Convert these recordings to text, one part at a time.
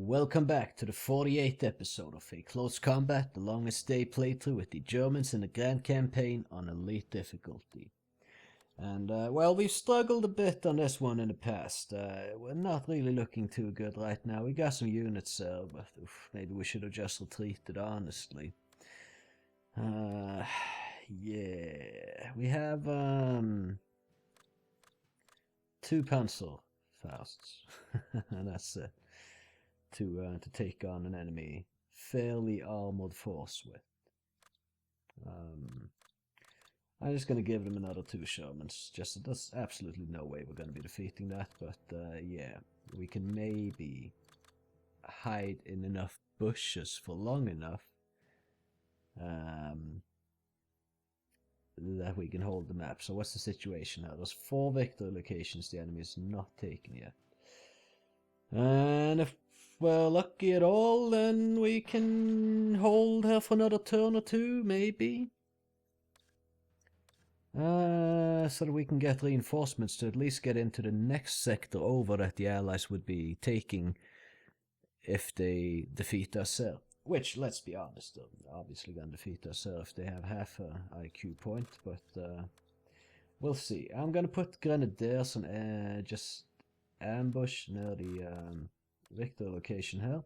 Welcome back to the 48th episode of A Close Combat, the longest day playthrough with the Germans in the Grand Campaign on Elite difficulty. And, well, we've struggled a bit on this one in the past. We're not really looking too good right now. We got some units, but maybe we should have just retreated, honestly. Yeah, we have, 2 Panzerfausts, and that's it. To take on an enemy fairly armored force with. I'm just gonna give them another 2 Shermans. Just there's absolutely no way we're gonna be defeating that, but yeah, we can maybe hide in enough bushes for long enough that we can hold the map. So what's the situation now? There's 4 victory locations the enemy is not taken yet. And if we're lucky at all, then we can hold her for another turn or 2, maybe. So that we can get reinforcements to at least get into the next sector over that the Allies would be taking if they defeat us here. Which, let's be honest, they're obviously going to defeat us here if they have half a IQ point, but we'll see. I'm going to put Grenadiers on just ambush near the victor location here.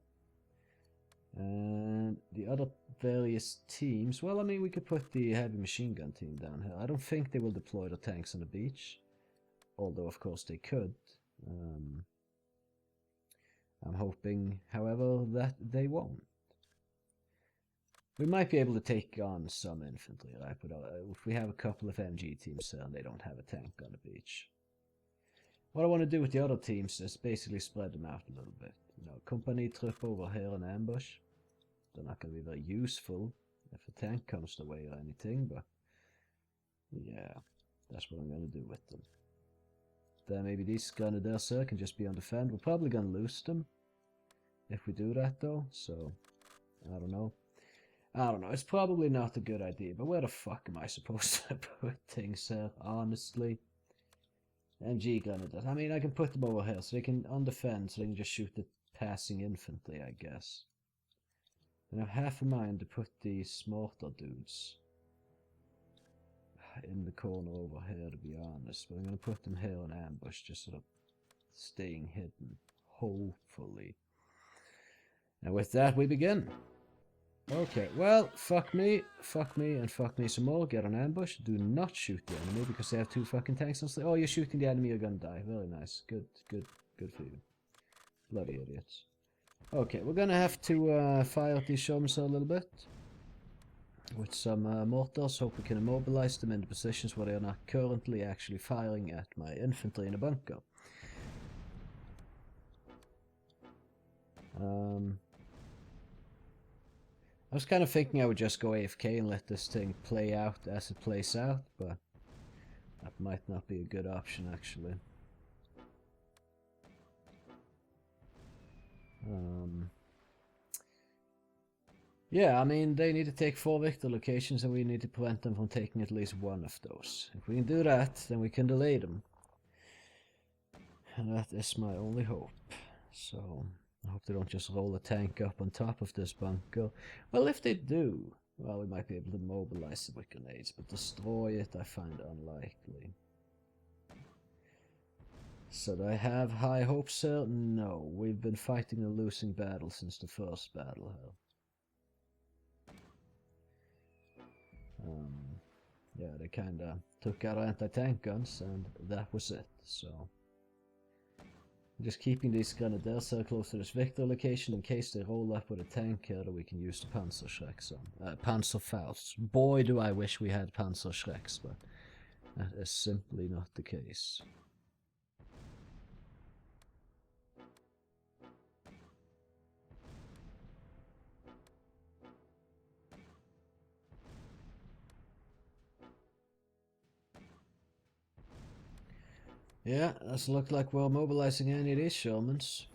And the other various teams, well, I mean, we could put the heavy machine gun team down here. I don't think they will deploy the tanks on the beach, although of course they could. I'm hoping, however, that they won't. We might be able to take on some infantry, right? But if we have a couple of MG teams here and they don't have a tank on the beach. What I want to do with the other teams is basically spread them out a little bit. You know, company trip over here and ambush. They're not going to be very useful if a tank comes the way or anything, but yeah, that's what I'm going to do with them. Then maybe these Grenadiers here can just be on defend. We're probably going to lose them if we do that though, so I don't know. It's probably not a good idea, but where the fuck am I supposed to put things here, honestly? MG Grenadiers. I mean, I can put them over here so they can undefend, so they can just shoot the passing infantry, I guess. And I have half a mind to put these mortar dudes in the corner over here, to be honest. But I'm going to put them here in ambush, just sort of staying hidden, hopefully. And with that, we begin. Okay, well, fuck me, and fuck me some more. Get on ambush. Do not shoot the enemy because they have 2 fucking tanks on. Oh, you're shooting the enemy, you're gonna die. Very nice. Good for you. Bloody idiots. Okay, we're gonna have to fire at these Shermans a little bit. With some mortars. Hope we can immobilize them in the positions where they are not currently actually firing at my infantry in a bunker. I was kind of thinking I would just go AFK and let this thing play out as it plays out, but that might not be a good option, actually. Yeah, I mean, they need to take 4 victor locations and we need to prevent them from taking at least 1 of those. If we can do that, then we can delay them. And that is my only hope. So I hope they don't just roll a tank up on top of this bunker. Well, if they do, well, we might be able to mobilize it with grenades, but destroy it I find unlikely. So do I have high hopes here? No, we've been fighting a losing battle since the first battle here. Yeah, they kinda took out our anti-tank guns and that was it, so... Just keeping these Grenadiers so close to this victor location in case they roll up with a tank here that we can use the Panzerschrecks on. Panzerfausts. Boy, do I wish we had Panzerschrecks, but that is simply not the case. Yeah, doesn't look like we're mobilizing any of these Shermans.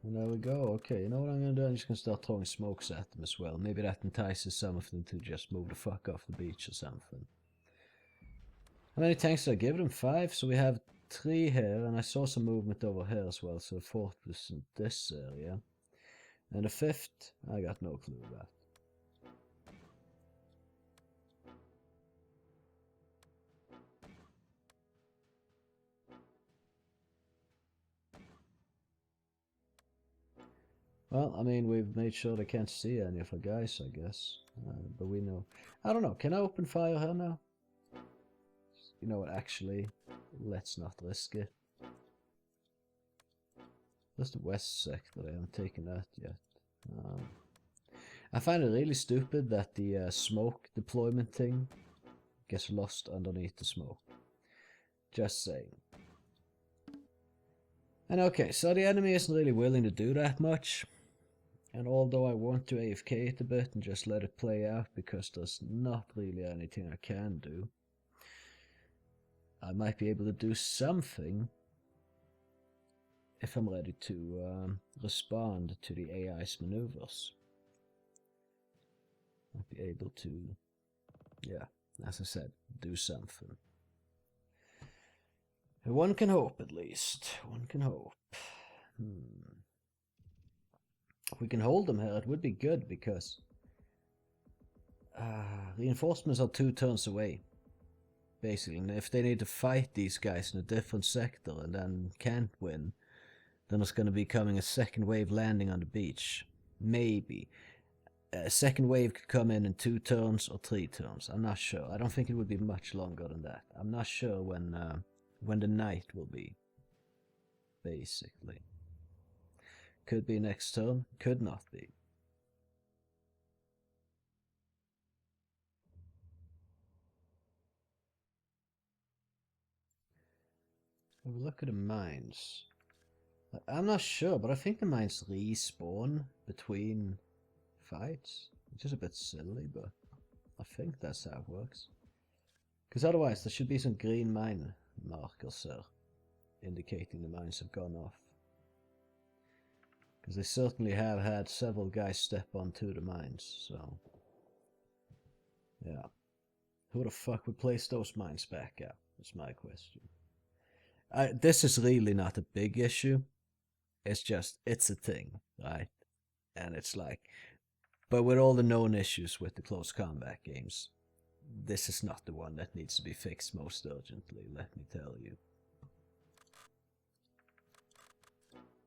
And there we go. Okay, you know what I'm going to do? I'm just going to start throwing smokes at them as well. Maybe that entices some of them to just move the fuck off the beach or something. How many tanks did I give them? 5? So we have 3 here, and I saw some movement over here as well, so the 4th was in this area. And the 5th, I got no clue about. Well, I mean, we've made sure they can't see any of our guys, I guess. But we know. I don't know, can I open fire here now? You know what, actually, let's not risk it. That's the west sector, I haven't taken that yet. I find it really stupid that the smoke deployment thing gets lost underneath the smoke. Just saying. And okay, so the enemy isn't really willing to do that much. And although I want to AFK it a bit and just let it play out because there's not really anything I can do, I might be able to do something if I'm ready to respond to the AI's maneuvers. Might be able to, yeah, as I said, do something. One can hope, at least. One can hope. If we can hold them here, it would be good, because reinforcements are 2 turns away, basically. And if they need to fight these guys in a different sector and then can't win, then there's going to be coming a second wave landing on the beach. Maybe. A second wave could come in 2 turns or 3 turns. I'm not sure. I don't think it would be much longer than that. I'm not sure when the night will be, basically. Could be next turn, could not be. Have a look at the mines. I'm not sure, but I think the mines respawn between fights, which is a bit silly, but I think that's how it works. Because otherwise there should be some green mine markers there, indicating the mines have gone off. Because they certainly have had several guys step onto the mines, so... yeah. Who the fuck would place those mines back out? That's my question. This is really not a big issue. It's just, it's a thing, right? And it's like... but with all the known issues with the close combat games, this is not the one that needs to be fixed most urgently, let me tell you.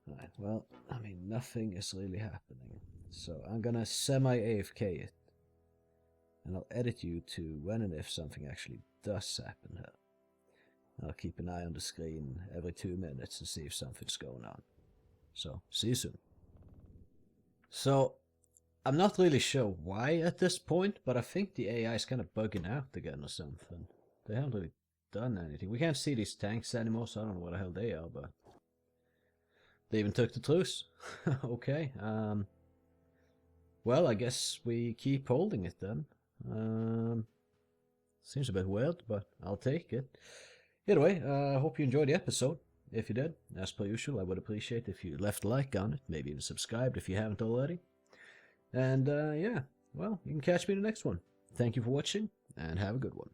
Right, well, I mean, nothing is really happening. So I'm gonna semi-AFK it. And I'll edit you to when and if something actually does happen here. I'll keep an eye on the screen every 2 minutes to see if something's going on. So, see you soon. So, I'm not really sure why at this point, but I think the AI is kind of bugging out again or something. They haven't really done anything. We can't see these tanks anymore, so I don't know what the hell they are, but... they even took the truce. Okay. Well, I guess we keep holding it then. Seems a bit weird, but I'll take it. Either way, I hope you enjoyed the episode. If you did, as per usual, I would appreciate if you left a like on it, maybe even subscribed if you haven't already. And yeah, well, you can catch me in the next one. Thank you for watching, and have a good one.